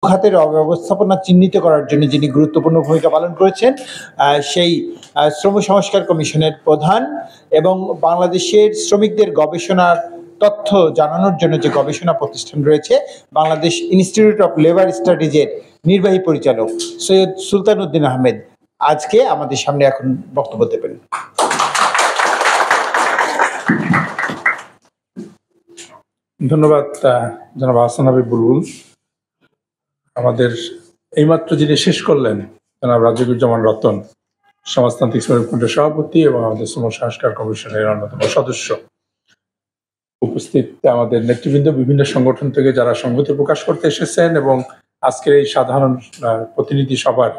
খাতের অব্যবস্থাপনা চিহ্নিত করার জন্য যিনি গুরুত্বপূর্ণ ভূমিকা পালন করেছেন, সেই শ্রম সংস্কার কমিশনের প্রধান এবং বাংলাদেশের শ্রমিকদের গবেষণার তথ্য জানানোর জন্য যে গবেষণা প্রতিষ্ঠান রয়েছে বাংলাদেশ ইনস্টিটিউট অফ লেবার স্টাডিজের নির্বাহী পরিচালক সৈয়দ সুলতান উদ্দিন আহমেদ আজকে আমাদের সামনে এখন বক্তব্য দেবেন। ধন্যবাদ জনাব আহসান হাবিব বুলবুল। আমাদের এইমাত্র যিনি শেষ করলেন জনাব রাজিকুজ্জামান রতন, সমাজতান্ত্রিক শ্রমিক ফ্রন্টের সভাপতি এবং আমাদের শ্রম সংস্কার কমিশনের অন্যতম সদস্য। উপস্থিত আমাদের নেতৃবৃন্দ, বিভিন্ন সংগঠন থেকে যারা সংহতি প্রকাশ করতে এসেছেন এবং আজকের এই সাধারণ প্রতিনিধি সভার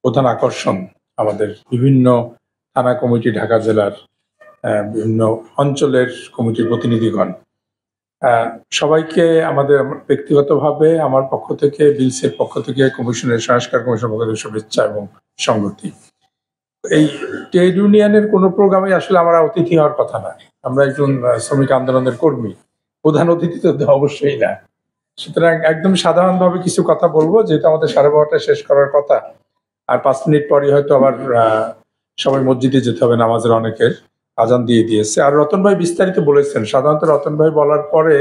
প্রধান আকর্ষণ আমাদের বিভিন্ন থানা কমিটি, ঢাকা জেলার বিভিন্ন অঞ্চলের কমিটির প্রতিনিধিগণ, সবাইকে আমাদের ব্যক্তিগতভাবে আমার পক্ষ থেকে, বিলসের পক্ষ থেকে, কমিশনের সংস্কার কমিশনের পক্ষ থেকে শুভেচ্ছা এবং সংগতি। এই ট্রেড ইউনিয়নের কোনো প্রোগ্রামে আসলে আমরা অতিথি হওয়ার কথা না। আমরা একজন শ্রমিক আন্দোলনের কর্মী, প্রধান অতিথি তো অবশ্যই না। সুতরাং একদম সাধারণভাবে কিছু কথা বলবো, যেহেতু আমাদের 12:30টায় শেষ করার কথা, আর 5 মিনিট পরই হয়তো আবার সবাই মসজিদে যেতে হবে, নামাজের অনেকের আজান দিয়ে দিয়েছে। আর রতন ভাই বিস্তারিত বলেছেন। সাধারণত রতন ভাই বলার পরে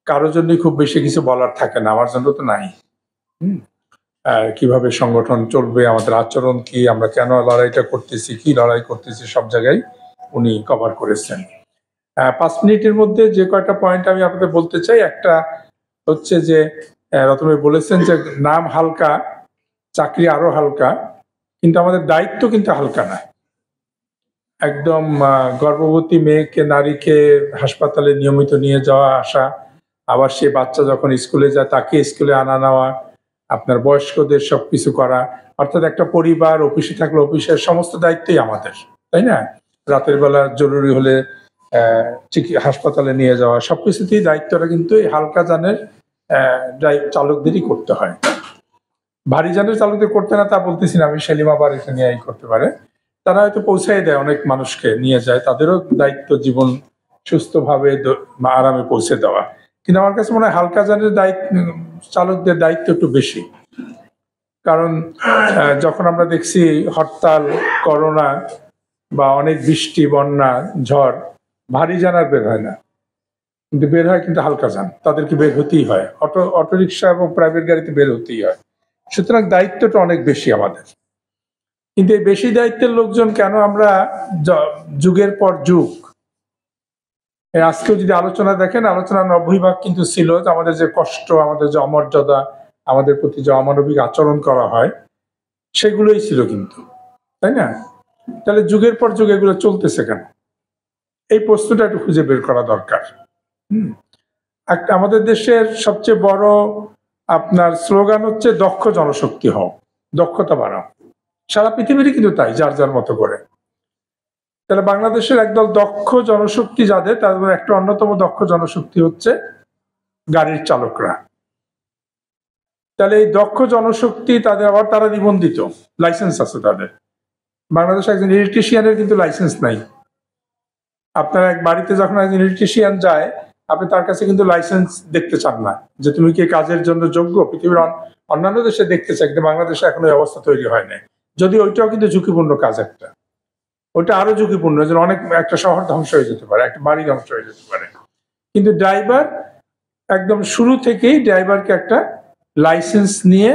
কারোর জন্য খুব বেশি কিছু বলার থাকে না, আমার জন্য তো নাই। কিভাবে সংগঠন চলবে, আমাদের আচরণ কি, আমরা কেন লড়াইটা করতেছি, কি লড়াই করতেছি, সব জায়গায় উনি কভার করেছেন। 5 মিনিটের মধ্যে যে কয়টা পয়েন্ট আমি আপনাদের বলতে চাই, একটা হচ্ছে যে রতন ভাই বলেছেন যে নাম হালকা, চাকরি আরো হালকা, কিন্তু আমাদের দায়িত্ব কিন্তু হালকা না। একদম গর্ভবতী মেয়েকে, নারীকে হাসপাতালে নিয়মিত নিয়ে যাওয়া আসা, আবার সে বাচ্চা যখন স্কুলে যায় তাকে স্কুলে আনা নেওয়া, আপনার বয়স্কদের সবকিছু করা, অর্থাৎ একটা পরিবার, অফিসে থাকলে অফিসের সমস্ত দায়িত্বই আমাদের, তাই না? রাতের বেলা জরুরি হলে হাসপাতালে নিয়ে যাওয়া, সবকিছুতেই দায়িত্বটা কিন্তু এই হালকা যানের চালকদেরই করতে হয়। ভারী যানের চালকদের করতে না তা বলতেছি না, আমি সেলিমা বার এখানে করতে পারে, তারা হয়তো পৌঁছাই দেয়, অনেক মানুষকে নিয়ে যায়, তাদেরও দায়িত্ব জীবন সুস্থভাবে আরামে পৌঁছে দেওয়া। কিন্তু আমার কাছে মনে হয় হালকা যানের চালকদের দায়িত্ব একটু বেশি। কারণ যখন আমরা দেখছি হরতাল, করোনা বা অনেক বৃষ্টি, বন্যা, ঝড়, ভারী যান আর বের হয় না, কিন্তু বের হয় কিন্তু হালকা যান, তাদেরকে বের হতেই হয়। অটোরিকশা এবং প্রাইভেট গাড়িতে বের হতেই হয়। সুতরাং দায়িত্বটা অনেক বেশি আমাদের। কিন্তু এই বেশি দায়িত্বের লোকজন কেন আমরা যুগের পর যুগ, আজকেও যদি আলোচনা দেখেন, আলোচনা 90% কিন্তু ছিল যে আমাদের যে কষ্ট, আমাদের যে অমর্যাদা, আমাদের প্রতি যে অমানবিক আচরণ করা হয়, সেগুলোই ছিল কিন্তু, তাই না? তাহলে যুগের পর যুগ এগুলো চলতেছে কেন? এই প্রশ্নটা একটু খুঁজে বের করা দরকার। আমাদের দেশের সবচেয়ে বড় আপনার স্লোগান হচ্ছে দক্ষ জনশক্তি হও, দক্ষতা বাড়াও। সারা পৃথিবীরই কিন্তু তাই, যার যার মতো করে। তাহলে বাংলাদেশের একদল দক্ষ জনশক্তি যাদের, তাদের একটা অন্যতম দক্ষ জনশক্তি হচ্ছে গাড়ির চালকরা। তাহলে এই দক্ষ জনশক্তি তাদের আবার তারা নিবন্ধিত, লাইসেন্স আছে তাদের। বাংলাদেশে একজন ইলেকট্রিশিয়ানের কিন্তু লাইসেন্স নাই। আপনার এক বাড়িতে যখন একজন ইলেকট্রিশিয়ান যায়, আপনি তার কাছে কিন্তু লাইসেন্স দেখতে চান না যে তুমি কি কাজের জন্য যোগ্য। পৃথিবীর অন্যান্য দেশে দেখতে চাই, কিন্তু বাংলাদেশে এখনো ব্যবস্থা তৈরি হয় নাই। যদি ওইটাও কিন্তু ঝুঁকিপূর্ণ কাজ, একটা ওইটা আরো ঝুঁকিপূর্ণ, যেন অনেক একটা শহর ধ্বংস হয়ে যেতে পারে, একটা বাড়ি ধ্বংস হয়ে যেতে পারে। কিন্তু ড্রাইভার একদম শুরু থেকেই ড্রাইভারকে একটা লাইসেন্স নিয়ে,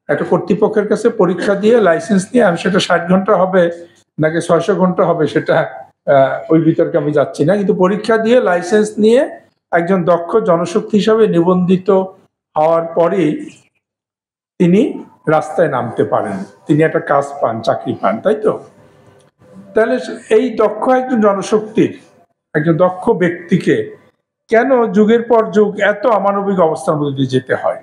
একটা কর্তৃপক্ষের কাছে পরীক্ষা দিয়ে লাইসেন্স নিয়ে, আমি সেটা 60 ঘন্টা হবে নাকি 600 ঘন্টা হবে সেটা ওই বিতর্কে আমি যাচ্ছি না, কিন্তু পরীক্ষা দিয়ে লাইসেন্স নিয়ে একজন দক্ষ জনশক্তি হিসাবে নিবন্ধিত হওয়ার পরেই তিনি রাস্তায় নামতে পারেন, তিনি একটা কাজ পান, চাকরি পান, তাই তো? তাহলে এই দক্ষ একজন জনশক্তির, একজন দক্ষ ব্যক্তিকে কেন যুগের পর যুগ এত অমানবিক অবস্থার মধ্যে দিয়ে যেতে হয়,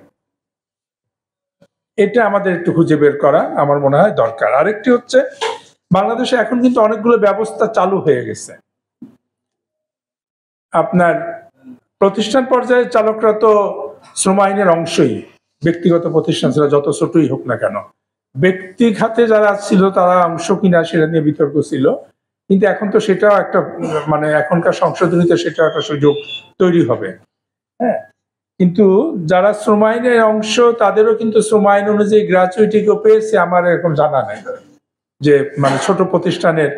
এটা আমাদের একটু খুঁজে বের করা আমার মনে হয় দরকার। আরেকটি হচ্ছে, বাংলাদেশে এখন কিন্তু অনেকগুলো ব্যবস্থা চালু হয়ে গেছে। আপনার প্রতিষ্ঠান পর্যায়ে চালকরা তো শ্রম আইনের অংশই, ব্যক্তিগত প্রতিষ্ঠান ছিল যত ছোটই হোক না কেন। ব্যক্তি খাতে যারা ছিল তারা অংশ কিনা সেটা নিয়ে বিতর্ক ছিল, কিন্তু এখন তো সেটাও একটা, মানে এখনকার সংশোধনীতে সেটাও একটা সুযোগ তৈরি হবে। হ্যাঁ, কিন্তু যারা শ্রম আইনের অংশ তাদেরও কিন্তু শ্রম আইন অনুযায়ী গ্র্যাচুইটি কেউ পেয়েছে আমার এরকম জানা নেই, যে মানে ছোট প্রতিষ্ঠানের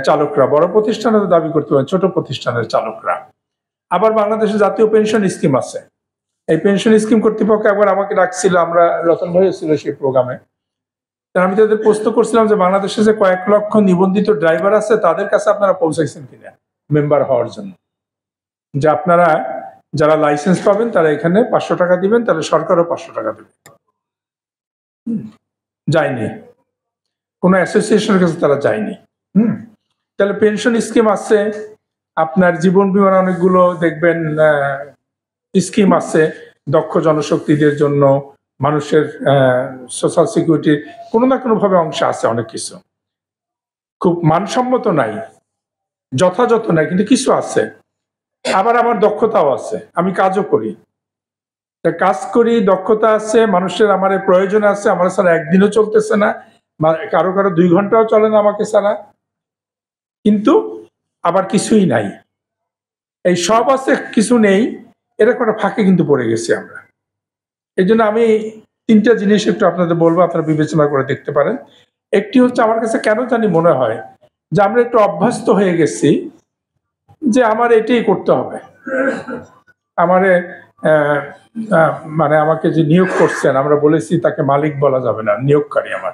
চালকরা। বড় প্রতিষ্ঠানে তো দাবি করতে পারেন, ছোট প্রতিষ্ঠানের চালকরা। আবার বাংলাদেশের জাতীয় পেনশন স্কিম আছে, এই পেনশন স্কিম কর্তৃপক্ষ একবার আমাকে ডাকছিল, আমরা রতন ভাই ছিল সেই প্রোগ্রামে। আমি তাদের প্রশ্ন করছিলাম যে বাংলাদেশে যে কয়েক লক্ষ নিবন্ধিত ড্রাইভার আছে তাদের কাছে আপনারা পৌঁছাইছেন কিনা মেম্বার হওয়ার জন্য, যে আপনারা যারা লাইসেন্স পাবেন তারা এখানে 500 টাকা দিবেন, তাহলে সরকারও 500 টাকা দেবে। যায়নি, কোনো অ্যাসোসিয়েশনের কাছে তারা যায়নি। তাহলে পেনশন স্কিম আছে, আপনার জীবন বীমার অনেকগুলো দেখবেন স্কিম আছে দক্ষ জনশক্তিদের জন্য, মানুষের সোশ্যাল সিকিউরিটির কোনো না কোনো ভাবে অংশ আছে, অনেক কিছু খুব মানসম্মত নাই, যথাযথ নাই, কিন্তু কিছু আছে। আবার আমার দক্ষতাও আছে, আমি কাজও করি, কাজ করি, দক্ষতা আছে, মানুষের আমার প্রয়োজন আছে, আমার ছাড়া একদিনও চলতেছে না, কারো কারো 2 ঘন্টাও চলে না আমাকে ছাড়া, কিন্তু আবার কিছুই নাই। এই সব আছে কিছু নেই, এরকম একটা ফাঁকে কিন্তু পড়ে গেছি আমরা। এই জন্য আমি 3টা জিনিস একটু আপনাদের বলবো, আপনারা বিবেচনা করে দেখতে পারেন। একটি হচ্ছে, আমার কাছে কেন জানি মনে হয় যে আমরা একটু অভ্যস্ত হয়ে গেছি যে আমার এটাই করতে হবে। আমারে মানে আমাকে যে নিয়োগ করছেন, আমরা বলেছি তাকে মালিক বলা যাবে না, নিয়োগকারী। আমার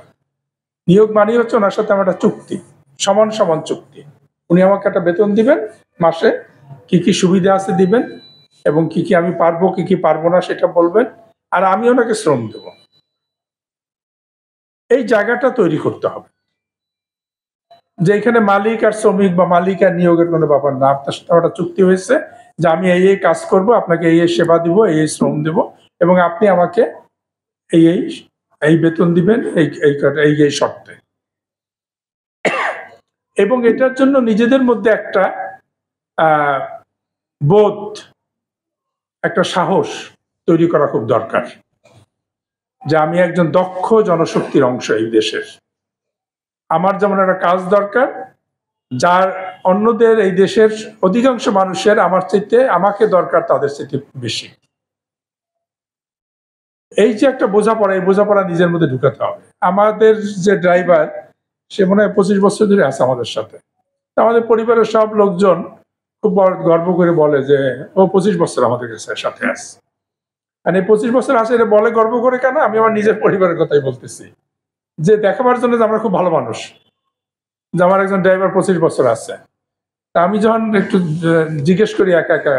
নিয়োগ মানে হচ্ছে ওনার সাথে আমার একটা চুক্তি, সমান সমান চুক্তি। উনি আমাকে একটা বেতন দিবেন, মাসে কি কি সুবিধা আছে দিবেন, এবং কি কি আমি পারবো কি কি পারবো না সেটা বলবেন, আর আমি ওনাকে শ্রম দেব। এই জায়গাটা তৈরি করতে হবে যে এখানে মালিক আর শ্রমিক বা মালিক আর নিয়োগের কোনো ব্যাপার না। আপনার সাথে একটা চুক্তি হয়েছে যে আমি এই এই কাজ করব, আপনাকে এই এই সেবা দিব, এই এই শ্রম দেব, এবং আপনি আমাকে এই এই এই বেতন দিবেন এই এই এই শর্তে। এবং এটার জন্য নিজেদের মধ্যে একটা বোধ, একটা সাহস তৈরি করা খুব দরকার, যে আমি একজন দক্ষ জনশক্তির অংশ এই দেশের। আমার যেমন একটা কাজ দরকার, যার অন্যদের এই দেশের অধিকাংশ মানুষের আমার চাইতে আমাকে দরকার তাদের চাইতে বেশি। এই যে একটা বোঝাপড়া, এই বোঝাপড়া নিজের মধ্যে ঢুকাতে হবে। আমাদের যে ড্রাইভার, সে মনে হয় 25 বছর ধরে আছে আমাদের সাথে। আমাদের পরিবারের সব লোকজন খুব গর্ব করে বলে যে ও 25 বছর আমাদের সাথে আছে। আর এই 25 বছর আছে, এটা বলে গর্ব করে কেন? আমি আমার নিজের পরিবারের কথাই বলতেছি, যে দেখাবার জন্য যে আমরা খুব ভালো মানুষ, যে আমার একজন ড্রাইভার 25 বছর আছে। তা আমি যখন একটু জিজ্ঞেস করি একা একা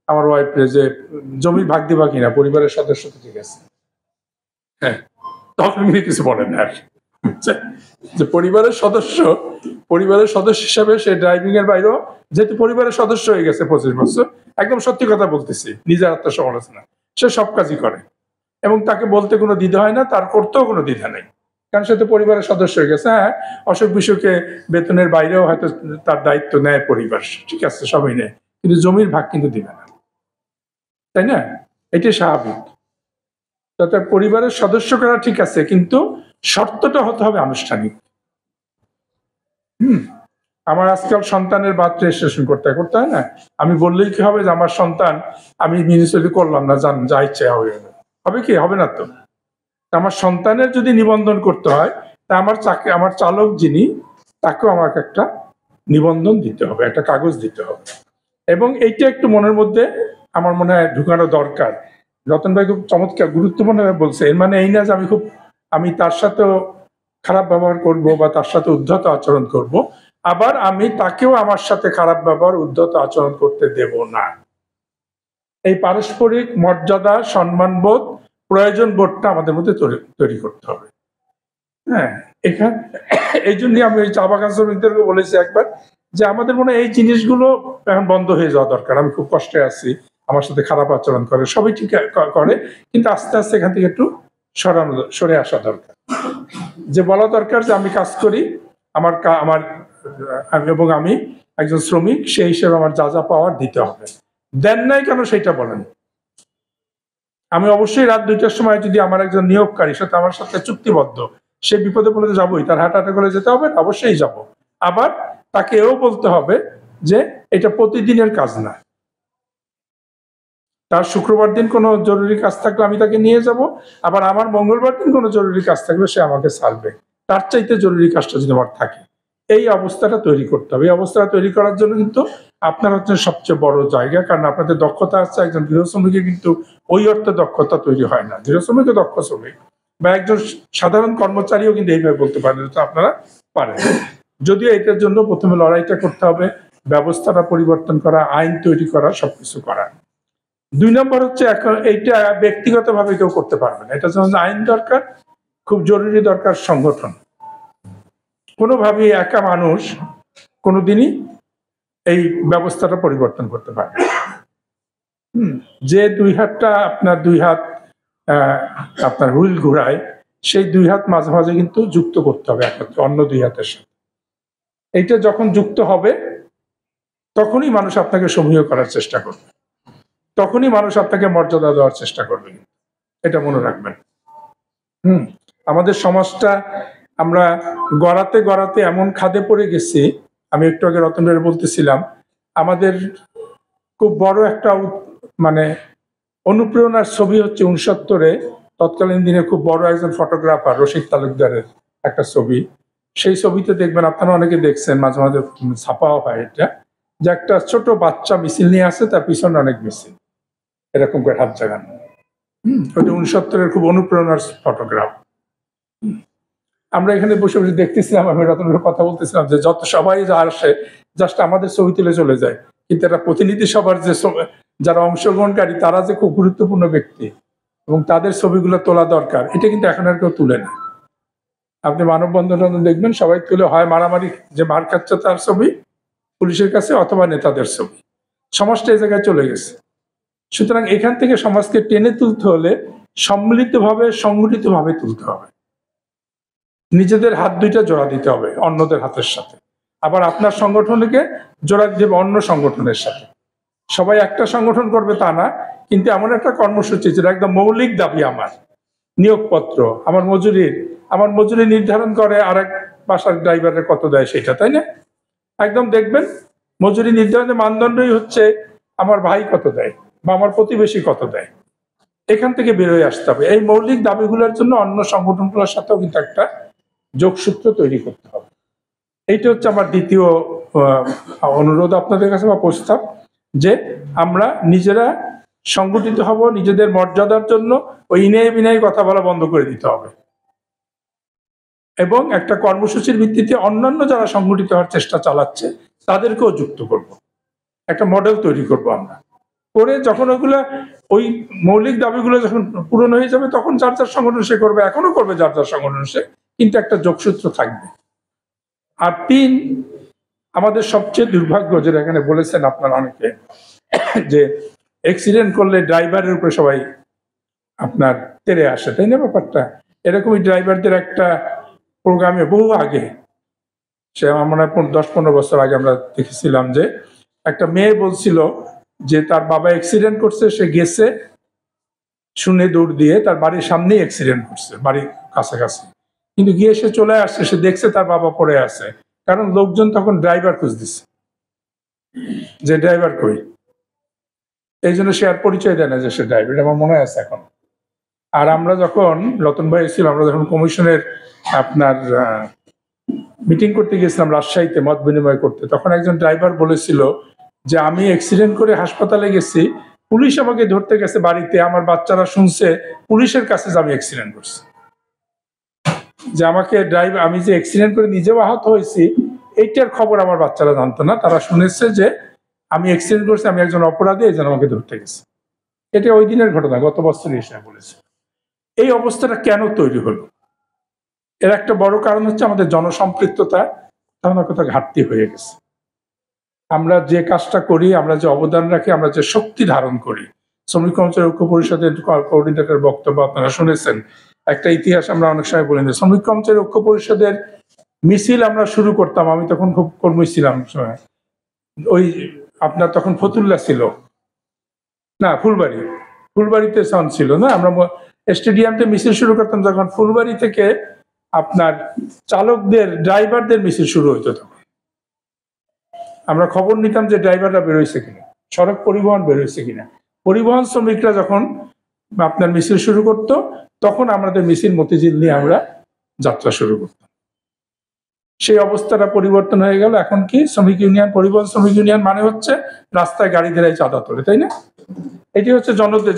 আমার ওয়াইফকে যে জমির ভাগ দিবা কিনা, পরিবারের সদস্য তো ঠিক আছে, হ্যাঁ, তখন উনি কিছু বলেন না। যে পরিবারের সদস্য হিসাবে সে ড্রাইভিং এর বাইরেও যেহেতু পরিবারের সদস্য হয়ে গেছে 25 বছর, একদম সত্যি কথা বলতেছি, নিজের আত্মসমালোচনা, সে সব কাজই করে এবং তাকে বলতে কোনো দ্বিধা হয় না, তার করতেও কোনো দ্বিধা নেই, কারণ সে তো পরিবারের সদস্য হয়ে গেছে। হ্যাঁ, অসুখ বিসুখে বেতনের বাইরেও হয়তো তার দায়িত্ব নেয় পরিবার, ঠিক আছে, সবাই নেয়, কিন্তু জমির ভাগ কিন্তু দিবে না, তাই না? এটাই স্বাভাবিক। তাতে পরিবারের সদস্য করা ঠিক আছে, কিন্তু শর্তটা হতে হবে আনুষ্ঠানিক। আমার আজকাল সন্তানের বার্থ রেজিস্ট্রেশন করতে হয় না, আমি বললেই কি হবে যে আমার সন্তান, আমি মিউনিসিপালিটি করলাম না, জান যা ইচ্ছে হবে কি হবে না তো। আমার সন্তানের যদি নিবন্ধন করতে হয়, তা আমার চালক যিনি, তাকেও আমাকে একটা নিবন্ধন দিতে হবে, একটা কাগজ দিতে হবে। এবং এইটা একটু মনের মধ্যে আমার মনে হয় ঢুকানো দরকার। রতন ভাই খুব চমৎকার গুরুত্বপূর্ণভাবে বলছে। এর মানে এই না যে আমি তার সাথেও খারাপ ব্যবহার করব বা তার সাথে উদ্ধত আচরণ করব, আবার আমি তাকেও আমার সাথে খারাপ ব্যবহার, উদ্ধত আচরণ করতে দেব না। এই পারস্পরিক মর্যাদা, সম্মানবোধ, প্রয়োজন বোধটা আমাদের মধ্যে তৈরি করতে হবে। হ্যাঁ, এই জন্যই আমি ওই চা বাগান শ্রমিকদেরকে বলেছি একবার, যে আমাদের মনে হয় এই জিনিসগুলো এখন বন্ধ হয়ে যাওয়া দরকার। আমি খুব কষ্টে আছি, আমার সাথে খারাপ আচরণ করে, সবই ঠিক করে, কিন্তু আস্তে আস্তে এখান থেকে একটু সরে আসা দরকার। যে বলা দরকার যে আমি কাজ করি, এবং আমি একজন শ্রমিক, সেই হিসেবে আমার যা যা পাওয়ার দিতে হবে। দেন নাই কেন সেটা বলেন। আমি অবশ্যই রাত 2টার সময় যদি আমার একজন নিয়োগকারী সাথে আমার সাথে চুক্তিবদ্ধ, সে বিপদে পড়ে যাবোই, তার হাঁটাহাঁটা করে যেতে হবে, অবশ্যই যাব। আবার তাকে এও বলতে হবে যে এটা প্রতিদিনের কাজ না, তার শুক্রবার দিন কোনো জরুরি কাজ থাকলে আমি তাকে নিয়ে যাব, আবার আমার মঙ্গলবার দিন কোনো জরুরি কাজ থাকলে সে আমাকে ছাড়বে। তার চাইতে জরুরি কাজটা যদি আমার থাকে, এই অবস্থাটা তৈরি করতে হবে। এই অবস্থাটা তৈরি করার জন্য কিন্তু আপনার হচ্ছে সবচেয়ে বড় জায়গা, কারণ আপনাদের দক্ষতা আছে। একজন গৃহ শ্রমিকের কিন্তু ওই অর্থে দক্ষতা তৈরি হয় না। গৃহ শ্রমিকও দক্ষ শ্রমিক, বা একজন সাধারণ কর্মচারীও কিন্তু এইভাবে বলতে পারেন, তো আপনারা পারেন। যদিও এটার জন্য প্রথমে লড়াইটা করতে হবে, ব্যবস্থাটা পরিবর্তন করা, আইন তৈরি করা, সবকিছু করা। 2 নম্বর হচ্ছে এখন এইটা ব্যক্তিগতভাবে কেউ করতে পারবে না, এটা যেমন আইন দরকার, খুব জরুরি দরকার সংগঠন। কোনোভাবেই একা মানুষ কোনোদিনই এই ব্যবস্থাটা পরিবর্তন করতে পারে। যে 2 হাতটা আপনার 2 হাত আপনার হুইল ঘুরায়, সেই 2 হাত মাঝে মাঝে কিন্তু যুক্ত করতে হবে একত্রে অন্য 2 হাতের সাথে। এইটা যখন যুক্ত হবে তখনই মানুষ আপনাকে সমীহ করার চেষ্টা করবে, তখনই মানুষ আপনাকে মর্যাদা দেওয়ার চেষ্টা করবে। এটা মনে রাখবেন। আমাদের সমাজটা আমরা গড়াতে গড়াতে এমন খাদে পড়ে গেছি, আমি একটু আগে রতন ভাই বলতেছিলাম, আমাদের খুব বড় একটা মানে অনুপ্রেরণার ছবি হচ্ছে 69-এ তৎকালীন দিনে খুব বড় একজন ফটোগ্রাফার রশিদ তালুকদারের একটা ছবি। সেই ছবিতে দেখবেন, আপনারা অনেকে দেখছেন, মাঝে মাঝে ছাপাও হয় এটা, যে একটা ছোট বাচ্চা মিছিল নিয়ে আসে, তার পিছনে অনেক মিছিল, এরকম করে হাত জাগানো। ওটা 69-এর খুব অনুপ্রেরণার ফটোগ্রাফ। আমরা এখানে বসে বসে দেখতেছিলাম, আমি রতনের কথা বলতেছিলাম যে যত সবাই যা আসে জাস্ট আমাদের ছবি তুলে চলে যায়, কিন্তু একটা প্রতিনিধি সভার যে যারা অংশগ্রহণকারী তারা যে খুব গুরুত্বপূর্ণ ব্যক্তি এবং তাদের ছবিগুলো তোলা দরকার, এটা কিন্তু এখন আর কেউ তুলে না। আপনি মানববন্ধন দেখবেন সবাই তুলে হয় মারামারি যে মার খাচ্ছে তার ছবি পুলিশের কাছে, অথবা নেতাদের ছবি। সমাজটা এই জায়গায় চলে গেছে। সুতরাং এখান থেকে সমাজকে টেনে তুলতে হলে সম্মিলিতভাবে, সংগঠিতভাবে তুলতে হবে। নিজেদের হাত দুইটা জোড়া দিতে হবে অন্যদের হাতের সাথে, আবার আপনার সংগঠনকে জোড়া দিতে হবে অন্য সংগঠনের সাথে। সবাই একটা সংগঠন করবে তা না, কিন্তু এমন একটা কর্মসূচি যেটা একদম মৌলিক দাবি, আমার নিয়োগপত্র, আমার মজুরি নির্ধারণ করে আরেক বাসার ড্রাইভারের কত দেয় সেটা, তাই না? একদম দেখবেন মজুরি নির্ধারণের মানদণ্ডই হচ্ছে আমার ভাই কত দেয় বা আমার প্রতিবেশী কত দেয়। এখান থেকে বেরোয় আসতে হবে। এই মৌলিক দাবিগুলোর জন্য অন্য সংগঠনগুলোর সাথেও কিন্তু একটা যোগসূত্র তৈরি করতে হবে। এইটা হচ্ছে আমার দ্বিতীয় অনুরোধ আপনাদের কাছে বা প্রস্তাব, যে আমরা নিজেরা সংগঠিত হব, নিজেদের মর্যাদার জন্য ওই ইনায় বিনায় কথা বলা বন্ধ করে দিতে হবে, এবং একটা কর্মসূচির ভিত্তিতে অন্যান্য যারা সংগঠিত হওয়ার চেষ্টা চালাচ্ছে তাদেরকেও যুক্ত করব, একটা মডেল তৈরি করব আমরা। করে যখন ওগুলা ওই মৌলিক দাবিগুলো যখন পূরণ হয়ে যাবে তখন যার যার সংগঠন সে করবে, এখনো করবে যার যার সংগঠন সে, কিন্তু একটা যোগসূত্র থাকবে। আর 3, আমাদের সবচেয়ে দুর্ভাগ্য, যেটা এখানে বলেছেন আপনারা অনেকে, যে অ্যাক্সিডেন্ট করলে ড্রাইভারের উপরে সবাই আপনার তেড়ে আসে, তাই না? ব্যাপারটা এরকমই। ড্রাইভারদের একটা প্রোগ্রামে বহু আগে, সে আমার মনে হয় 10-15 বছর আগে আমরা দেখেছিলাম, যে একটা মেয়ে বলছিল যে তার বাবা অ্যাক্সিডেন্ট করছে, সে গেছে শুনে দৌড় দিয়ে, তার বাড়ির সামনেই অ্যাক্সিডেন্ট করছে, বাড়ির কাছাকাছি, কিন্তু গিয়ে সে চলে আসছে, সে দেখছে তার বাবা পড়ে আছে, কারণ লোকজন তখন ড্রাইভার খুঁজ দিচ্ছে যে ড্রাইভার কই, এই জন্য সে আর পরিচয় দেয় না যে সে ড্রাইভার। আমার মনে আছে এখন। আর আমরা যখন রতন ভাই ছিল, আমরা যখন কমিশনের আপনার মিটিং করতে গেছিলাম রাজশাহীতে মত বিনিময় করতে, তখন একজন ড্রাইভার বলেছিল যে আমি অ্যাক্সিডেন্ট করে হাসপাতালে গেছি, পুলিশ আমাকে ধরতে গেছে বাড়িতে, আমার বাচ্চারা শুনছে পুলিশের কাছে যে আমি অ্যাক্সিডেন্ট করছি, যে আমাকে ড্রাইভার, আমি যে অ্যাক্সিডেন্ট করে নিজেও আহত হয়েছি এইটার খবর আমার বাচ্চারা জানতো না, তারা শুনেছে যে আমি অ্যাক্সিডেন্ট করছি, আমি একজন অপরাধী, এই জন্য আমাকে ধরতে গেছে। এটা ওই দিনের ঘটনা, গত বছর এসে বলেছে। এই অবস্থাটা কেন তৈরি হলো? এর একটা বড় কারণ হচ্ছে আমাদের জনসম্পৃক্ততা কোথাও ঘাটতি হয়ে গেছে। আমরা যে কাজটা করি, আমরা যে অবদান রাখি, আমরা যে শক্তি ধারণ করি, শ্রমিক কর্মচারী ঐক্য পরিষদের কোঅর্ডিনেটর বক্তব্য আপনারা শুনেছেন। একটা ইতিহাস আমরা অনেক সময় বলি, শ্রমিক কর্মচারী ঐক্য পরিষদের মিছিল আমরা শুরু করতাম, আমি তখন খুব কর্মী ছিলাম, ওই আপনার তখন ফতুল্লা ছিল না, ফুলবাড়িতে সাউন্ড ছিল না, আমরা স্টেডিয়ামতে মিছিল শুরু করতাম, যখন ফুলবাড়ি থেকে আপনার চালকদের, ড্রাইভারদের মিছিল শুরু হইতো, তখন আমরা খবর নিতাম যে ড্রাইভাররা বেরোইছে কিনা, সড়ক পরিবহন বেরোইছে কিনা। পরিবহন শ্রমিকরা যখন আপনার মিছিল শুরু করত, তখন আমাদের মিছিল মতিঝিল নিয়ে আমরা যাত্রা শুরু করতাম। সেই অবস্থাটা পরিবর্তন হয়ে গেল। এখন কি শ্রমিক ইউনিয়ন, পরিবহন শ্রমিক ইউনিয়ন মানে হচ্ছে রাস্তায় গাড়ি ধরে চাঁদা তোলে, তাই না? এটি হচ্ছে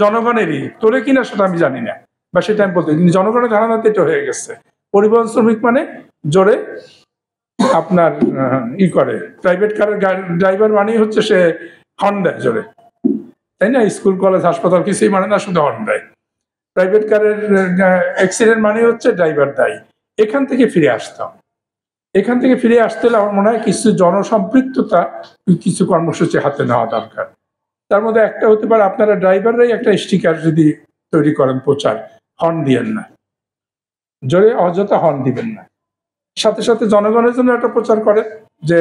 জনগণেরই, তোলে কিনা সেটা আমি জানি না, বা সেটা আমি বলতে, কিন্তু জনগণের ধারণাতে এটা হয়ে গেছে। পরিবহন শ্রমিক মানে জোরে আপনার করে, প্রাইভেট কারের ড্রাইভার মানেই হচ্ছে সে হর্ন দেয় জোরে, তাই না? স্কুল কলেজ হাসপাতাল কিছুই মানে না, শুধু হর্ন দেয়। প্রাইভেট কারের অ্যাক্সিডেন্ট মানে হচ্ছে ড্রাইভার দায়ী। এখান থেকে ফিরে আসতাম। এখান থেকে ফিরে আসতে হলে আমার মনে হয় কিছু জনসম্পৃক্ততা, কিছু কর্মসূচি হাতে নেওয়া দরকার। তার মধ্যে একটা হতে পারে আপনারা ড্রাইভাররাই একটা স্টিকার যদি তৈরি করেন, প্রচার, হর্ন দিবেন না, জোরে অযথা হর্ন দিবেন না। সাথে সাথে জনগণের জন্য একটা প্রচার করেন যে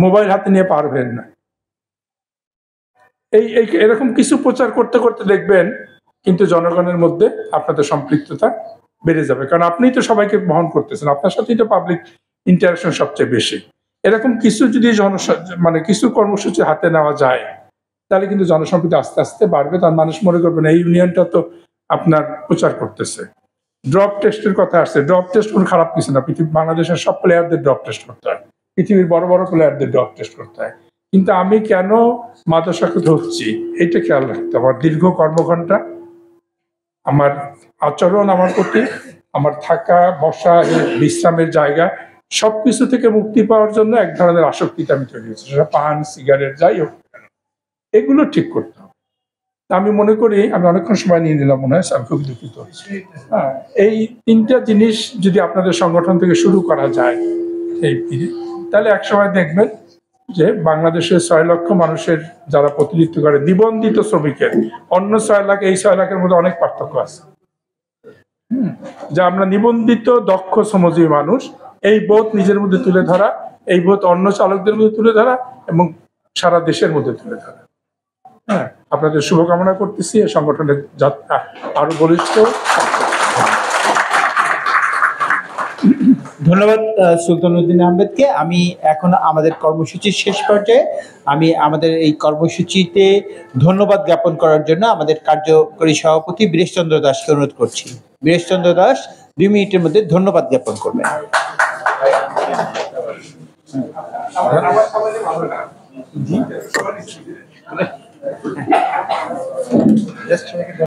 মোবাইল হাতে নিয়ে পারবেন না। এরকম কিছু প্রচার করতে করতে দেখবেন কিন্তু জনগণের মধ্যে আপনাদের সম্পৃক্ততা বেড়ে যাবে, কারণ আপনিই তো সবাইকে বহন করতেছেন, আপনার সাথেই তো পাবলিক ইন্টারাকশন সবচেয়ে বেশি। এরকম কিছু যদি কিছু কর্মসূচি হাতে নেওয়া যায়, তাহলে কিন্তু জনসম্পৃক্তি আস্তে আস্তে বাড়বে। তার মানুষ মনে করবে না এই ইউনিয়নটা তো আপনার প্রচার করতেছে। ড্রপ টেস্টের কথা আসছে, ড্রপ টেস্ট কোনো খারাপ কিছু না। বাংলাদেশের সব প্লেয়ারদের ড্রপ টেস্ট করতে হয়, পৃথিবীর বড় বড় প্লেয়ারদের ড্রপ টেস্ট করতে হয়। কিন্তু আমি কেন মাদকাসক্ত ধরছি এটা খেয়াল রাখতে হবে। আমার দীর্ঘ কর্মঘণ্টা, আমার আচরণ আমার প্রতি, আমার থাকা বসা, বিশ্রামের জায়গা, সবকিছু থেকে মুক্তি পাওয়ার জন্য এক ধরনের আসক্তিতে আমি তৈরি হয়েছি, সেটা পান, সিগারেট, যাই হোক, এগুলো ঠিক করতে হবে। আমি মনে করি, আমি অনেকক্ষণ সময় নিয়ে নিলাম মনে হয়, আমি খুব দুঃখিত। হ্যাঁ, এই তিনটা জিনিস যদি আপনাদের সংগঠন থেকে শুরু করা যায় তাহলে একসময় দেখবেন যে বাংলাদেশের 6 লক্ষ মানুষের যারা প্রতিনিধিত্ব করে নিবন্ধিত শ্রমিকের, অন্য 6 লাখ এই 6 লাখের মধ্যে অনেক পার্থক্য আছে। যে আমরা নিবন্ধিত দক্ষ শ্রমজীবী মানুষ, এই বোধ নিজের মধ্যে তুলে ধরা, এই বোধ অন্য চালকদের মধ্যে তুলে ধরা এবং সারা দেশের মধ্যে তুলে ধরা। হ্যাঁ, আপনাদের শুভকামনা করতেছি এই সংগঠনের যাত্রা আরো বলিষ্ঠ। ধন্যবাদ সুলতান উদ্দিন আহমেদকে। আমি এখন আমাদের কর্মসূচির শেষ পর্যায়ে, আমি আমাদের এই কর্মসূচিতে ধন্যবাদ জ্ঞাপন করার জন্য আমাদের কার্যকরী সভাপতি বীরেশ চন্দ্র দাসকে অনুরোধ করছি। বীরেশ চন্দ্র দাস 2 মিনিটের মধ্যে ধন্যবাদ জ্ঞাপন করবেন।